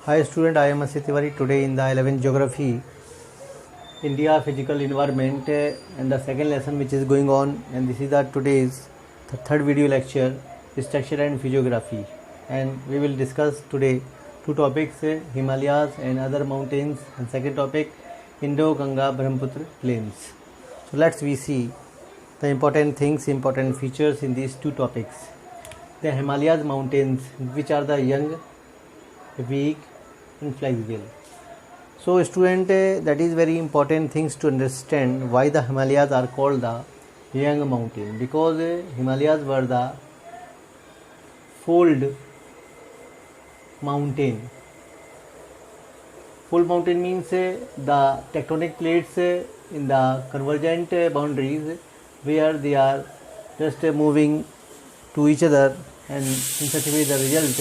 Hi student, I am Asit Tiwari. Today in the 11th Geography, India Physical Environment and the second lesson which is going on, and this is the third video lecture, Structure and Physiography, and we will discuss today two topics, Himalayas and other mountains, and second topic, Indo-Ganga Brahmaputra plains. So let's we see the important things, important features in these two topics. The Himalayas mountains, which are the young, weak and flexible. So student, that is very important things to understand why the Himalayas are called the young mountain, because Himalayas were the fold mountain. Fold mountain means the tectonic plates in the convergent boundaries where they are just moving to each other, and in such a way the result,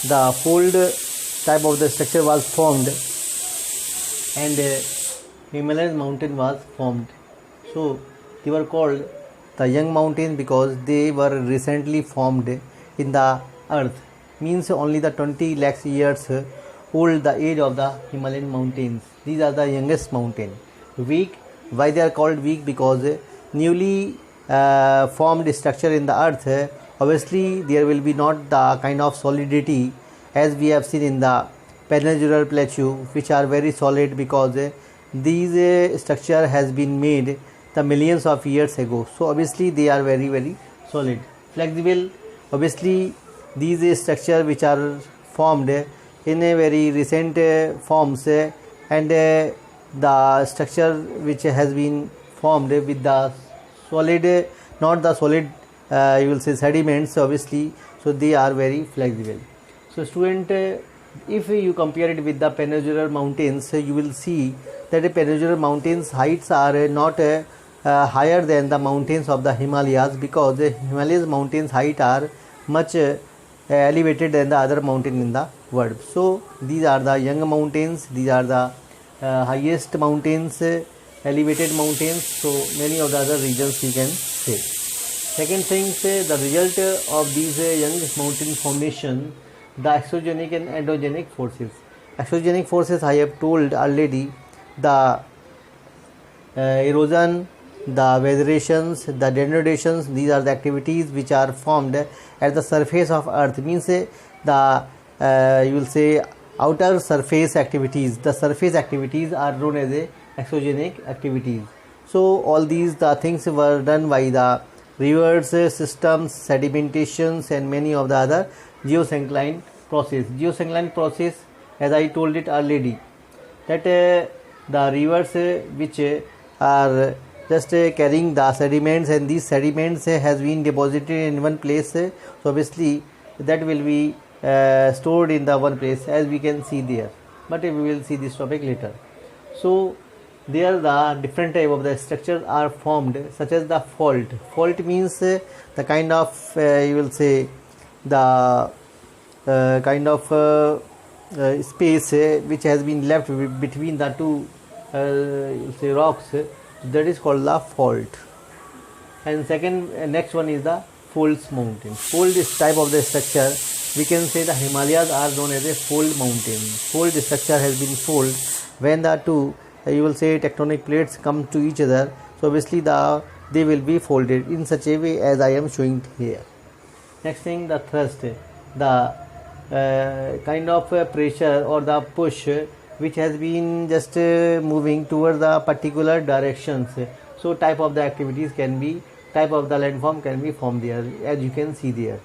the fold type of the structure was formed and Himalayan mountain was formed. So they were called the young mountains because they were recently formed in the earth, means only the 20 lakhs years old the age of the Himalayan mountains. These are the youngest mountain. Weak, why they are called weak? Because newly formed structure in the earth, obviously there will be not the kind of solidity as we have seen in the peninsular plateau, which are very solid because these structure has been made the millions of years ago. So obviously they are very, very solid. Flexible, obviously these structure which are formed in a very recent forms, and the structure which has been formed with the solid, not the solid, you will say sediments, obviously, so they are very flexible. So student, if you compare it with the peninsular mountains, you will see that the peninsular mountains heights are not higher than the mountains of the Himalayas, because the Himalayas mountains height are much elevated than the other mountain in the world. So these are the young mountains, these are the highest mountains, elevated mountains. So many of the other regions we can say. Second thing, the result of these young mountain formation, the exogenic and endogenic forces. Exogenic forces I have told already, the erosion, the weatherations, the denudations, these are the activities which are formed at the surface of earth, means the you will say outer surface activities. The surface activities are known as exogenic activities. So all these the things were done by the rivers, systems, sedimentations, and many of the other geosyncline process. Geosyncline process, as I told it already, that the rivers which are just carrying the sediments, and these sediments has been deposited in one place, so obviously that will be stored in the one place, as we can see there, but we will see this topic later. So there the different type of the structures are formed, such as the fault. Fault means the kind of you will say the kind of space which has been left between the two you say rocks, that is called the fault. And second, next one is the folds mountain. Fold is type of the structure, we can say the Himalayas are known as a fold mountain. Fold structure has been fold when the two you will say tectonic plates come to each other, so obviously they will be folded in such a way as I am showing here. Next thing, the thrust, the kind of pressure or the push which has been just moving towards the particular directions. So type of the activities can be, type of the landform can be formed there, as you can see there.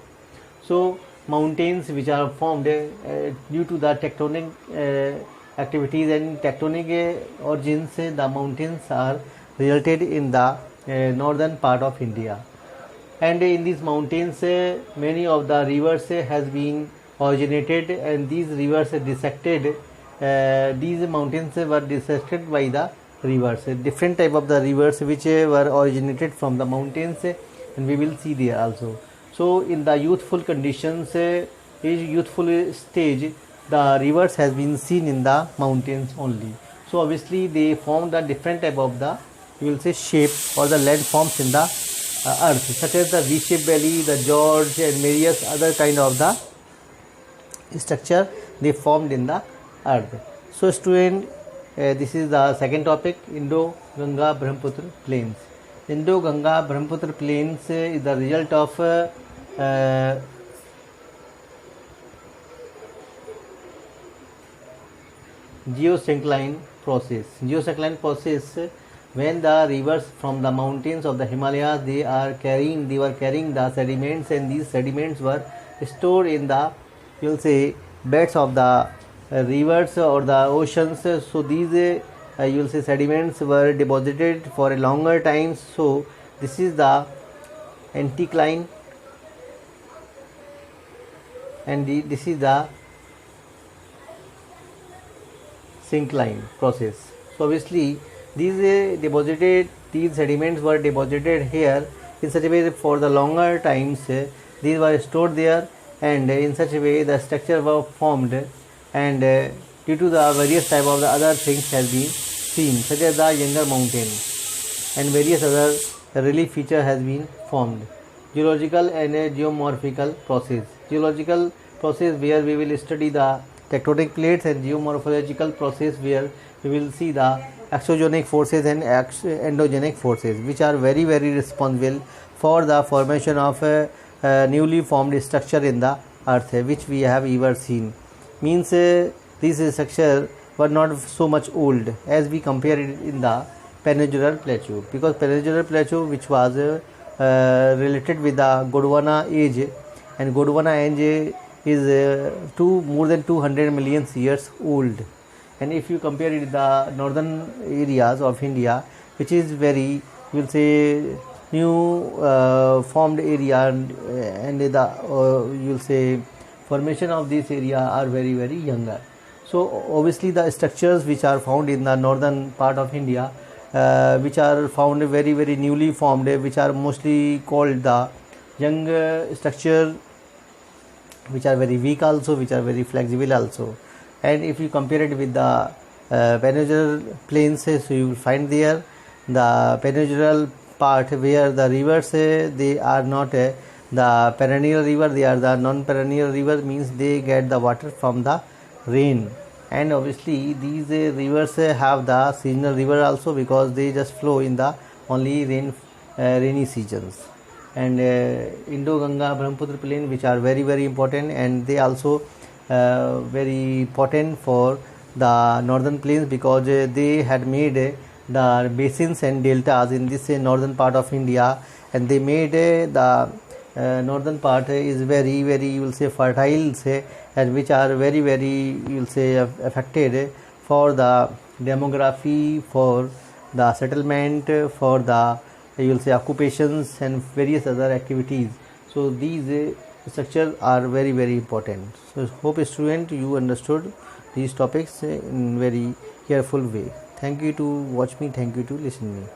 So mountains which are formed due to the tectonic activities and tectonic origins, the mountains are resulted in the northern part of India, and in these mountains many of the rivers has been originated, and these rivers dissected, these mountains were dissected by the rivers, different type of the rivers which were originated from the mountains, and we will see there also. So in the youthful conditions, youthful stage, the rivers has been seen in the mountains only. So obviously they form the different type of the, you will say, shape or the landforms in the earth, such as the V-shaped valley, the George, and various other kind of the structure they formed in the earth. So student, this is the second topic, Indo-Ganga Brahmaputra plains. Indo-Ganga Brahmaputra plains is the result of geosyncline process. Geosyncline process, when the rivers from the mountains of the Himalayas they were carrying the sediments, and these sediments were stored in the, you will say, beds of the rivers or the oceans. So these you will say sediments were deposited for a longer time. So this is the anticline, and this is the syncline process. So obviously these sediments were deposited here in such a way that for the longer times these were stored there, and in such a way the structure were formed, and due to the various type of the other things has been seen, such as the younger mountain and various other relief feature has been formed. Geological and geomorphical process. Geological process where we will study the tectonic plates, and geomorphological process where we will see the exogenic forces and endogenic forces, which are very responsible for the formation of a newly formed structure in the earth, which we have ever seen. Means these structures were not so much old as we compare it in the Peninsular Plateau, because Peninsular Plateau, which was related with the Gondwana age, and Gondwana age is more than 200 million years old. And if you compare it with the northern areas of India, which is very, you will say, new formed area, and the you will say formation of this area are very younger. So obviously the structures which are found in the northern part of India, which are found very newly formed, which are mostly called the young structure, which are very weak also, which are very flexible also. And if you compare it with the peninsular plains, so you will find there the peninsular part where the rivers they are not the perennial river, they are the non-perennial river, means they get the water from the rain. And obviously these rivers have the seasonal river also, because they just flow in the only rainy seasons. And Indo-Ganga Brahmaputra plain, which are very important, and they also very important for the northern plains, because they had made the basins and deltas in this northern part of India, and they made the northern part is very you will say fertile, and which are very you will say affected for the demography, for the settlement, for the you will say occupations and various other activities. So these structures are very important. So hope student you understood these topics in very careful way. Thank you to watch me, thank you to listen me.